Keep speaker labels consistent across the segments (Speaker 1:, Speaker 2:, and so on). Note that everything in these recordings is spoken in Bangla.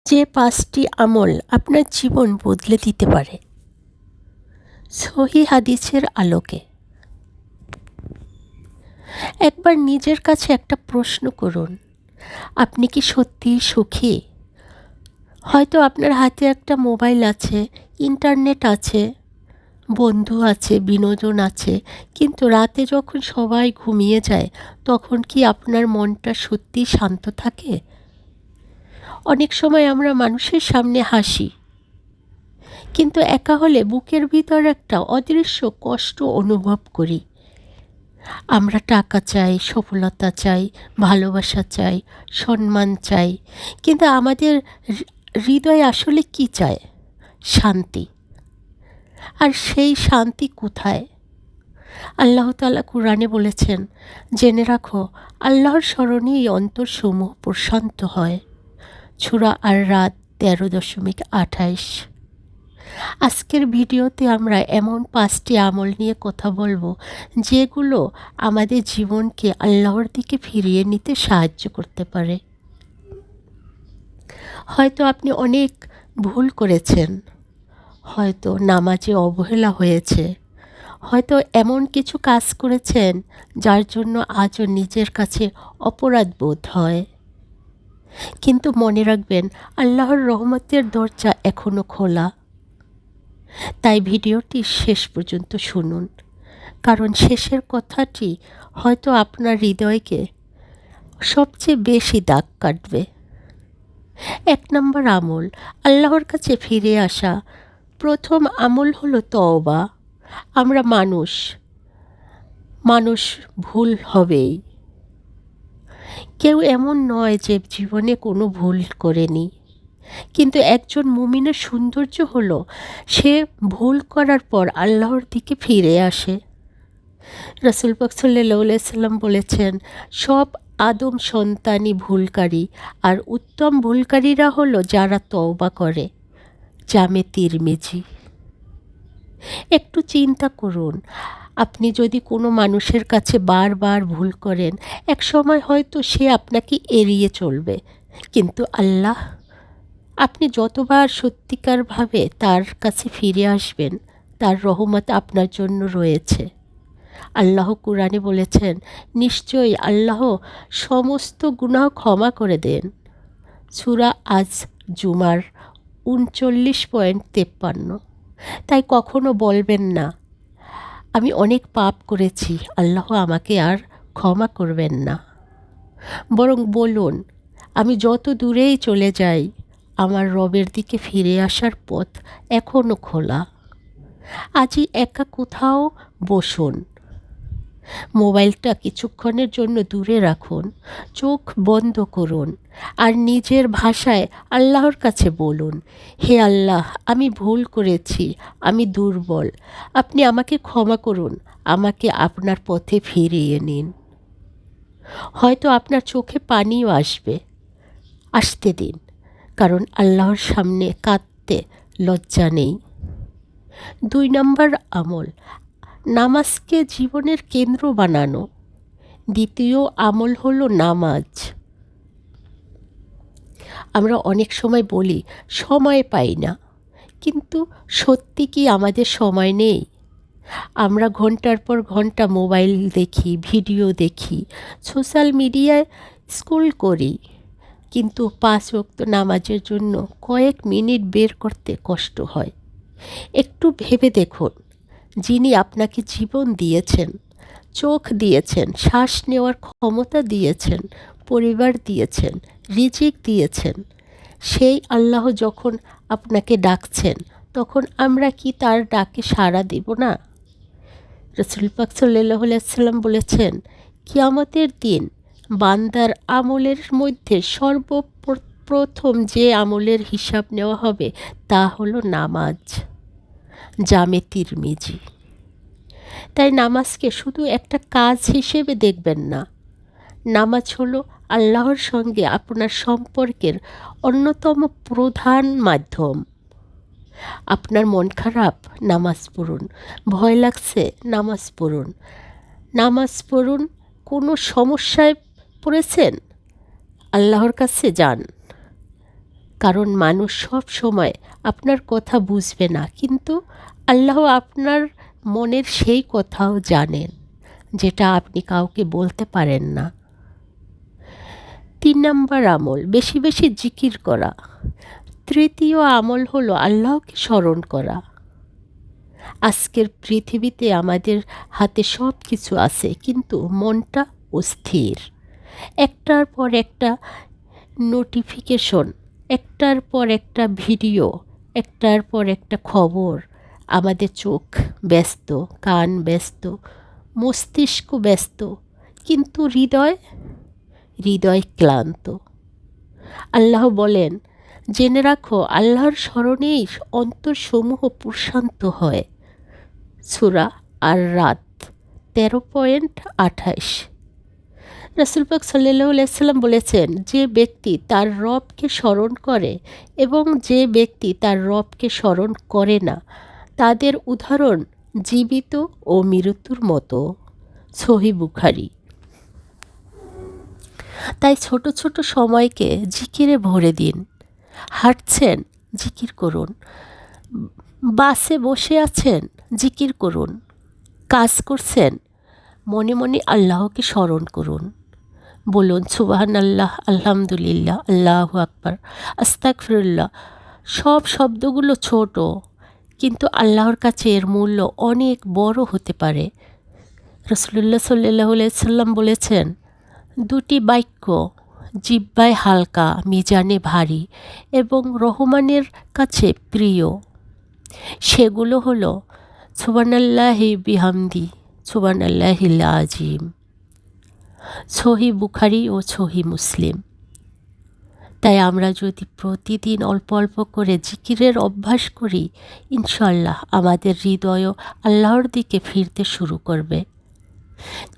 Speaker 1: যে ৫টি আমল আপনার জীবন বদলে দিতে পারে। সহিহ হাদিসের আলোকে একবার নিজের কাছে একটা প্রশ্ন করুন, আপনি কি সত্যিই সুখী? হয়তো আপনার হাতে একটা মোবাইল আছে, ইন্টারনেট আছে, বন্ধু আছে, বিনোদন আছে, কিন্তু রাতে যখন সবাই ঘুমিয়ে যায় তখন কি আপনার মনটা সত্যিই শান্ত থাকে? অনেক সময় আমরা মানুষের সামনে হাসি, কিন্তু একা হলে বুকের ভিতর একটা অদৃশ্য কষ্ট অনুভব করি। আমরা টাকা চাই, সফলতা চাই, ভালোবাসা চাই, সম্মান চাই, কিন্তু আমাদের হৃদয় আসলে কি চায়? শান্তি। আর সেই শান্তি কোথায়? আল্লাহ তাআলা কুরআনে বলেছেন, জেনে রাখো, আল্লাহর স্মরণেই অন্তরসমূহ প্রশান্ত হয়। সূরা আর রাদ ১৩.২৮। আজকের ভিডিওতে আমরা এমন ৫টি আমল নিয়ে কথা বলবো যেগুলো আমাদের জীবনকে আল্লাহর দিকে ফিরিয়ে নিতে সাহায্য করতে পারে। হয়তো আপনি অনেক ভুল করেছেন, হয়তো নামাজে অবহেলা হয়েছে, হয়তো এমন কিছু কাজ করেছেন যার জন্য আজও নিজের কাছে অপরাধ বোধ হয়। কিন্তু মনে রাখবেন, আল্লাহর রহমতের দরজা এখনও খোলা। তাই ভিডিওটি শেষ পর্যন্ত শুনুন, কারণ শেষের কথাটি হয়তো আপনার হৃদয়কে সবচেয়ে বেশি দাগ কাটবে। ১ নম্বর আমল, আল্লাহর কাছে ফিরে আসা। প্রথম আমল হলো তওবা। আমরা মানুষ ভুল হবেই। কেউ এমন নয় যে জীবনে কোনো ভুল করেনি, কিন্তু একজন মুমিনের সৌন্দর্য হলো সে ভুল করার পর আল্লাহর দিকে ফিরে আসে। রাসূল পাক সাল্লাল্লাহু আলাইহি সাল্লাম বলেছেন, সব আদম সন্তানই ভুলকারী, আর উত্তম ভুলকারীরা হলো যারা তওবা করে। জামে তিরমিজি। একটু চিন্তা করুন, আপনি যদি কোনো মানুষের কাছে বারবার ভুল করেন, একসময় হয়তো সে আপনাকে এড়িয়ে চলবে, কিন্তু আল্লাহ, আপনি যতবার সত্যিকারভাবে তার কাছে ফিরে আসবেন, তার রহমত আপনার জন্য রয়েছে। আল্লাহ কুরআনে বলেছেন, নিশ্চয়ই আল্লাহ সমস্ত গুনাহ ক্ষমা করে দেন। সূরা আজ জুমার ৩৯.৫৩। তাই কখনো বলবেন না, আমি অনেক পাপ করেছি, আল্লাহ আমাকে আর ক্ষমা করবেন না। বরং বলুন, আমি যত দূরেই চলে যাই, আমার রবের দিকে ফিরে আসার পথ এখনও খোলা। আজই একা কোথাও বসুন, মোবাইলটা কিছুক্ষণের জন্য দূরে রাখুন, চোখ বন্ধ করুন, আর নিজের ভাষায় আল্লাহর কাছে বলুন, হে আল্লাহ, আমি ভুল করেছি, আমি দুর্বল, আপনি আমাকে ক্ষমা করুন, আমাকে আপনার পথে ফিরিয়ে নিন। হয়তো আপনার চোখে পানিও আসতে দিন, কারণ আল্লাহর সামনে কাঁদতে লজ্জা নেই। ২ নম্বর আমল, নামাজকে জীবনের কেন্দ্র বানানো। দ্বিতীয় আমল হলো নামাজ। আমরা অনেক সময় বলি সময় পাই না, কিন্তু সত্যি কি আমাদের সময় নেই? আমরা ঘন্টার পর ঘন্টা মোবাইল দেখি, ভিডিও দেখি, সোশ্যাল মিডিয়ায় স্ক্রল করি, কিন্তু ৫ ওয়াক্ত নামাজের জন্য কয়েক মিনিট বের করতে কষ্ট হয়। একটু ভেবে দেখুন, যিনি আপনাকে জীবন দিয়েছেন, চোখ দিয়েছেন, শ্বাস নেওয়ার ক্ষমতা দিয়েছেন, পরিবার দিয়েছেন, রিজিক দিয়েছেন, সেই আল্লাহ যখন আপনাকে ডাকছেন, তখন আমরা কি তার ডাকে সাড়া দেব না? রাসূল পাক সাল্লাল্লাহু আলাইহি সাল্লাম বলেছেন, কিয়ামতের দিন বান্দার আমলের মধ্যে সর্বপ্রথম যে আমলের হিসাব নেওয়া হবে তা হলো নামাজ। জামে তিরমিজি। তাই নামাজকে শুধু একটা কাজ হিসেবে দেখবেন না। নামাজ হলো আল্লাহর সঙ্গে আপনার সম্পর্কের অন্যতম প্রধান মাধ্যম। আপনার মন খারাপ, নামাজ পড়ুন। ভয় লাগছে, নামাজ পড়ুন। নামাজ পড়ুন। কোনো সমস্যায় পড়েছেন, আল্লাহর কাছে যান, কারণ মানুষ সব সময় আপনার কথা বুঝবে না, কিন্তু আল্লাহ আপনার মনের সেই কথাও জানেন যেটা আপনি কাউকে বলতে পারেন না। 3 নম্বর আমল, বেশি বেশি জিকির করা। তৃতীয় আমল হলো আল্লাহকে স্মরণ করা। আজকের পৃথিবীতে আমাদের হাতে সব কিছু আছে, কিন্তু মনটা অস্থির। একটার পর একটা নোটিফিকেশন, একটার পর একটা ভিডিও, একটার পর একটা খবর, আমাদের চোখ ব্যস্ত, কান ব্যস্ত, মস্তিষ্ক ব্যস্ত, কিন্তু হৃদয় ক্লান্ত। আল্লাহ বলেন, জেনে রাখো আল্লাহর স্মরণেই অন্তরসমূহ প্রশান্ত হয়। সূরা আর রাত 13.28। রাসূল পাক সাল্লাল্লাহু আলাইহি সাল্লাম বলেছেন, যে ব্যক্তি তার রবকে স্মরণ করে এবং যে ব্যক্তি তার রবকে স্মরণ করে না, তাদের উদাহরণ জীবিত ও মৃত্যুর মতো। সহিহ বুখারী। তাই ছোট ছোট সময়কে জিকিরে ভরে দিন। হাঁটছেন, জিকির করুন। বাসে বসে আছেন, জিকির করুন। কাজ করছেন, মনে মনে আল্লাহকে স্মরণ করুন। বলুন সুবহানাল্লাহ, আলহামদুলিল্লাহ, আল্লাহু আকবার, আস্তাগফিরুল্লাহ। সব শব্দগুলো ছোট, কিন্তু আল্লাহর কাছে এর মূল্য অনেক বড় হতে পারে। রাসূলুল্লাহ সাল্লাল্লাহু আলাইহি সাল্লাম বলেছেন, দুটি বাক্য জিহ্বায় হালকা, মিজানে ভারী এবং রহমানের কাছে প্রিয়। সেগুলো হলো সুবহানাল্লাহি বিহামদি, সুবহানাল্লাহিল আযীম। সহিহ বুখারী ও সহিহ মুসলিম। তাই আমরা যদি প্রতিদিন অল্প অল্প করে জিকিরের অভ্যাস করি, ইনশাআল্লাহ আমাদের হৃদয়ও আল্লাহর দিকে ফিরতে শুরু করবে।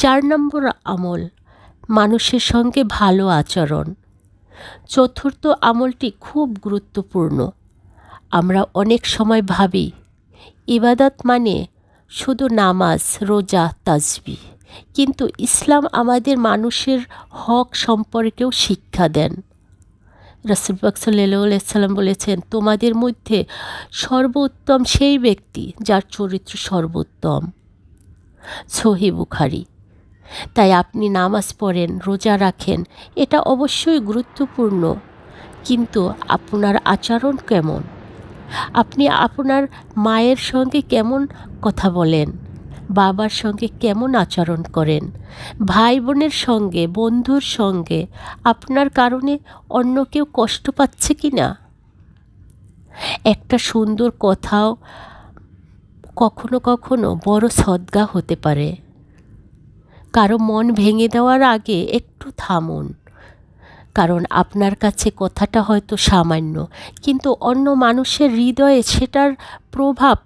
Speaker 1: 4 নম্বর আমল, মানুষের সঙ্গে ভালো আচরণ। চতুর্থ আমলটি খুব গুরুত্বপূর্ণ। আমরা অনেক সময় ভাবি ইবাদত মানে শুধু নামাজ, রোজা, তাসবিহ, কিন্তু ইসলাম আমাদের মানুষের হক সম্পর্কেও শিক্ষা দেন। রাসূল পাক সাল্লাল্লাহু আলাইহি সাল্লাম বলেছেন, তোমাদের মধ্যে সর্বোত্তম সেই ব্যক্তি যার চরিত্র সর্বোত্তম। সহিহ বুখারী। তাই আপনি নামাজ পড়েন, রোজা রাখেন, এটা অবশ্যই গুরুত্বপূর্ণ, কিন্তু আপনার আচরণ কেমন? আপনি আপনার মায়ের সঙ্গে কেমন কথা বলেন? বাবার সঙ্গে কেমন আচরণ করেন? ভাই বোনের সঙ্গে, বন্ধুর সঙ্গে আপনার কারণে অন্য কেউ কষ্ট পাচ্ছে কি না? একটা সুন্দর কথাও কখনো কখনো বড় সদকা হতে পারে। কারো মন ভেঙে দেওয়ার আগে একটু থামুন, কারণ আপনার কাছে কথাটা হয়তো সামান্য, কিন্তু অন্য মানুষের হৃদয়ে সেটার প্রভাব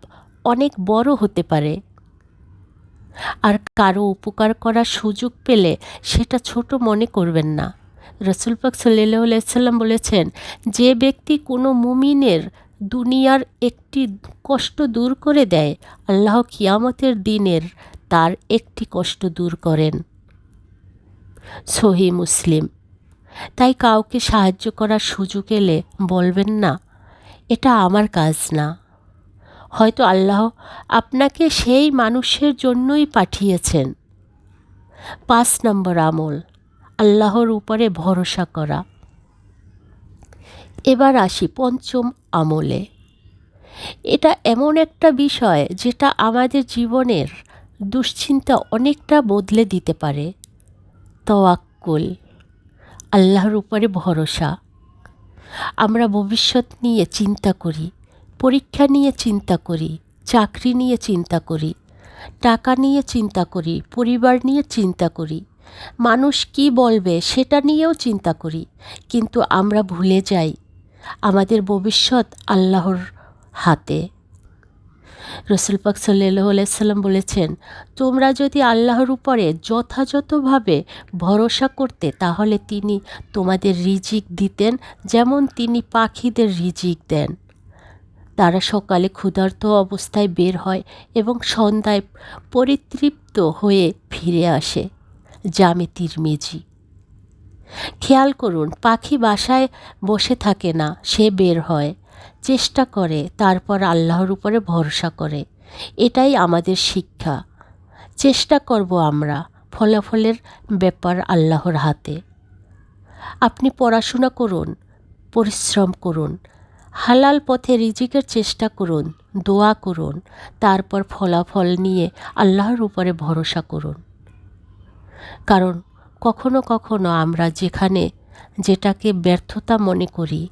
Speaker 1: অনেক বড় হতে পারে। আর কারো উপকার করার সুযোগ পেলে সেটা ছোট মনে করবেন না। রাসূল পাক সাল্লাল্লাহু আলাইহি সাল্লাম বলেছেন, যে ব্যক্তি কোনো মুমিনের দুনিয়ার একটি কষ্ট দূর করে দেয়, আল্লাহ কিয়ামতের দিনের তার একটি কষ্ট দূর করেন। সহিহ মুসলিম। তাই কাউকে সাহায্য করার সুযোগ এলে বলবেন না, এটা আমার কাজ না। হয়তো আল্লাহ আপনাকে সেই মানুষের জন্যই পাঠিয়েছেন। 5 নম্বর আমল, আল্লাহর উপরে ভরসা করা। এবার আসি পঞ্চম আমলে। এটা এমন একটা বিষয় যেটা আমাদের জীবনের দুশ্চিন্তা অনেকটা বদলে দিতে পারে। তাওয়াক্কুল, আল্লাহর উপরে ভরসা। আমরা ভবিষ্যৎ নিয়ে চিন্তা করি, পরীক্ষা নিয়ে চিন্তা করি, চাকরি নিয়ে চিন্তা করি, টাকা নিয়ে চিন্তা করি, পরিবার নিয়ে চিন্তা করি, মানুষ কি বলবে সেটা নিয়েও চিন্তা করি, কিন্তু আমরা ভুলে যাই আমাদের ভবিষ্যৎ আল্লাহর হাতে। রাসূল পাক সাল্লাল্লাহু আলাইহি সাল্লাম বলেছেন, তোমরা যদি আল্লাহর উপরে যথাযথভাবে ভরসা করতে, তাহলে তিনি তোমাদের রিজিক দিতেন যেমন তিনি পাখিদের রিজিক দেন। তারা সকালে ক্ষুধার্ত অবস্থায় বের হয় এবং সন্ধ্যায় পরিতৃপ্ত হয়ে ফিরে আসে। জামে তিরমিজি। খেয়াল করুন, পাখি বাসায় বসে থাকে না, সে বের হয়, চেষ্টা করে, তারপর আল্লাহর উপরে ভরসা করে। এটাই আমাদের শিক্ষা। চেষ্টা করব আমরা, ফলাফলের ব্যাপার আল্লাহর হাতে। আপনি পড়াশোনা করুন, পরিশ্রম করুন, হালাল পথে রিজিকের চেষ্টা করুন, দোয়া করুন, তারপর ফলাফল নিয়ে আল্লাহর উপরে ভরসা করুন। কারণ কখনো কখনো আমরা যেটাকে ব্যর্থতা মনে করি,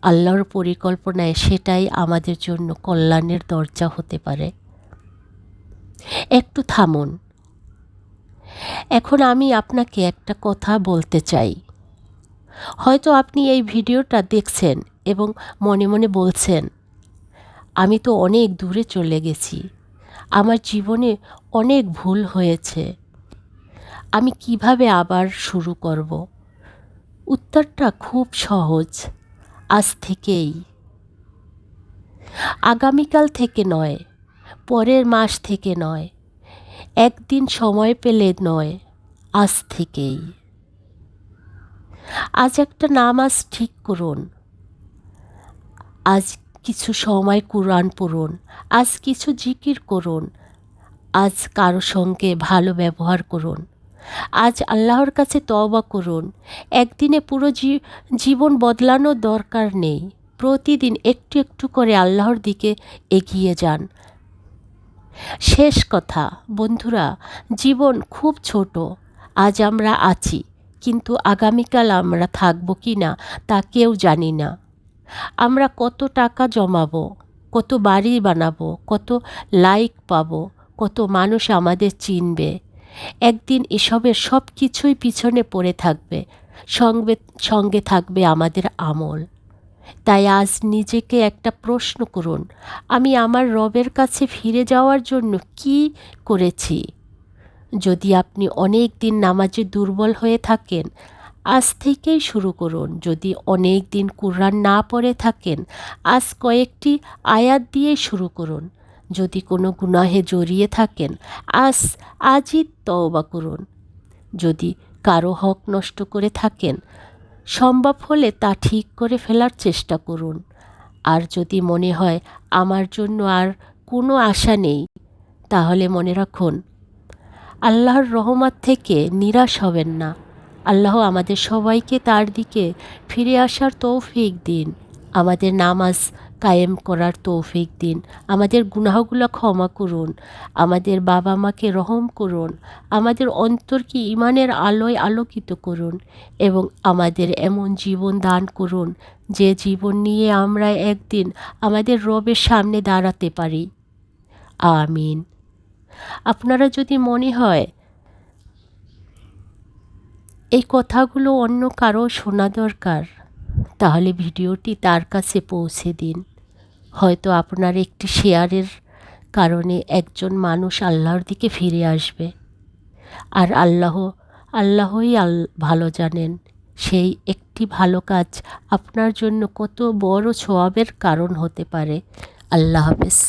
Speaker 1: আল্লাহর পরিকল্পনায় সেটাই আমাদের জন্য কল্যাণের দরজা হতে পারে। একটু থামুন। এখন আমি আপনাকে একটা কথা বলতে চাই। হয়তো আপনি এই ভিডিওটা দেখছেন এবং মনে মনে বলছেন, আমি তো অনেক দূরে চলে গেছি, আমার জীবনে অনেক ভুল হয়েছে, আমি কিভাবে আবার শুরু করব? উত্তরটা খুব সহজ, আজ থেকেই। আগামীকাল থেকে নয়, পরের মাস থেকে নয়, একদিন সময় পেলে নয়, আজ থেকেই। আজ একটা নামাজ ঠিক করুন, আজ কিছু সময় কুরআন পড়ুন, আজ কিছু জিকির করুন, আজ কারো সঙ্গে ভালো ব্যবহার করুন, আজ আল্লাহর কাছে তওবা করুন। একদিনে পুরো জীবন বদলানোর দরকার নেই। প্রতিদিন একটু একটু করে আল্লাহর দিকে এগিয়ে যান। শেষ কথা বন্ধুরা, জীবন খুব ছোট। আজ আমরা আছি, কিন্তু আগামীকাল আমরা থাকব কি না তা কেউ জানি না। আমরা কত টাকা জমাবো, কত বাড়ি বানাবো, কত লাইক পাবো, কত মানুষ আমাদের চিনবে, একদিন এসবের সব কিছুই পিছনে পড়ে থাকবে, সঙ্গে থাকবে আমাদের আমল। তাই আজ নিজেকে একটা প্রশ্ন করুন, আমি আমার রবের কাছে ফিরে যাওয়ার জন্য কি করেছি? যদি আপনি অনেক দিন নামাজে দুর্বল হয়ে থাকেন, আজ থেকেই শুরু করুন। যদি অনেক দিন কুরআন না পড়ে থাকেন, আজ কয়েকটি আয়াত দিয়ে শুরু করুন। যদি কোনো গুনাহে জড়িয়ে থাকেন, আজই তওবা করুন। যদি কারো হক নষ্ট করে থাকেন, সম্ভব হলে তা ঠিক করে ফেলার চেষ্টা করুন। আর যদি মনে হয় আমার জন্য আর কোনো আশা নেই, তাহলে মনে রাখুন, আল্লাহর রহমত থেকে নিরাশ হবেন না। আল্লাহ আমাদের সবাইকে তার দিকে ফিরে আসার তৌফিক দিন, আমাদের নামাজ কায়েম করার তৌফিক দিন, আমাদের গুনাহগুলো ক্ষমা করুন, আমাদের বাবা মাকে রহম করুন, আমাদের অন্তরকে ঈমানের আলোয় আলোকিত করুন এবং আমাদের এমন জীবন দান করুন যে জীবন নিয়ে আমরা একদিন আমাদের রবের সামনে দাঁড়াতে পারি। আমিন। আপনারা যদি মনে হয় এই কথাগুলো অন্য কারো শোনা দরকার, তাহলে ভিডিওটি তার কাছে পৌঁছে দিন। হয়তো আপনার একটি শেয়ারের কারণে একজন মানুষ আল্লাহর দিকে ফিরে আসবে। আর আল্লাহই ভালো জানেন সেই একটি ভালো কাজ আপনার জন্য কত বড় সওয়াবের কারণ হতে পারে। আল্লাহ হাফেজ।